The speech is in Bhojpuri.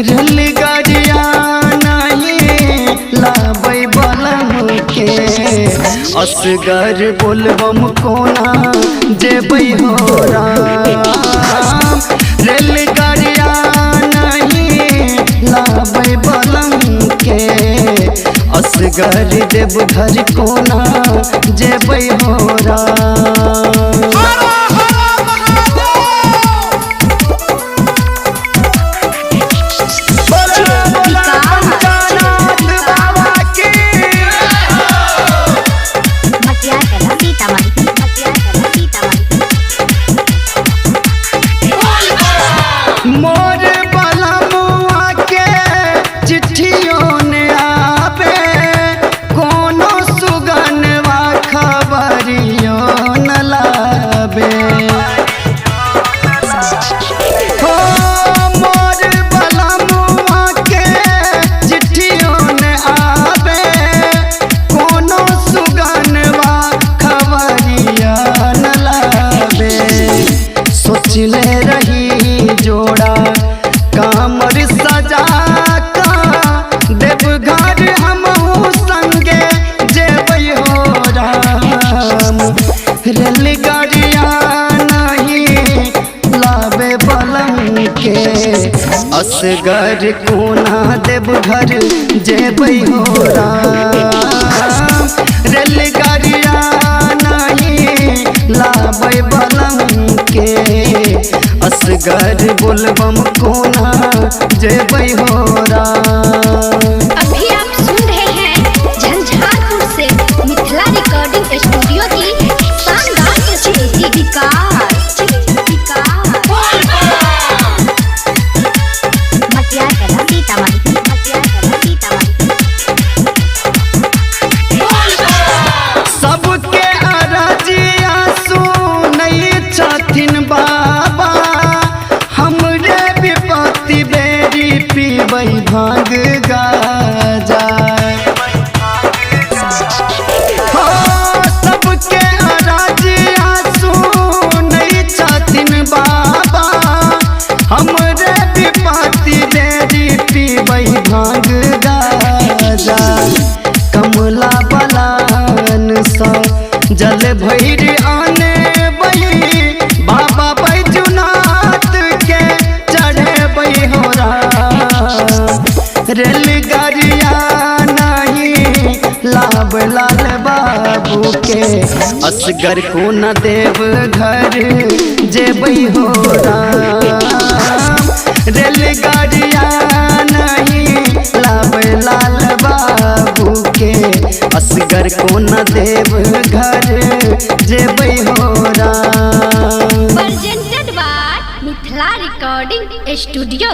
रेलगाड़िया नहीं लाबै बलम के असगर बोलबम कोना जेबै हो राम। रेलगाड़िया नहीं लाबै बलम के असगर देवघर कोना जेबै हो राम। मोर बलमुआ के चिट्ठियों ने आवे कोनो सुगनवा खबरियों न लावे। हो मोर बलमुआ के चिट्ठियों ने आवे कोनो सुगनवा खबरियों न लावे। सोचले रही जोड़ा कामर सजा का देवघर हमहू संगे जेबै हो राम। रेलगाड़िया नहीं लावे बलम के असगर कोना देवघर जेबै हो राम। रेलगाड़िया नहीं लावे बलम के असगर बोलबम कोना जेबै हो राम। अभी आप सुन रहे हैं झंझारपुर से मिथिला रिकॉर्डिंग स्टूडियो की शानदार प्रस्तुति विकास मटिया कला सीतामढ़ी। सबके अरजिया सुनै छथिन बाबा हमरे विपत्ति बेरी पीबै भांग गाजा। हो सबके अरजिया सुनै छथिन बाबा हमरे विपत्ति बेरी पीबै भांग गाजा। कमला बलान सा जल भैर आने बाबा बैजुनाथ के चढ़े हो राम। रेलगाड़िया नहीं लाभ लाल बाबू के असगर को न देवघर जेबै हो राम। रेलगाड़िया नहीं लाभ लाल बाबू के असगर को न देवघर जेबै हो Ram. Presented by Mithila recording studio.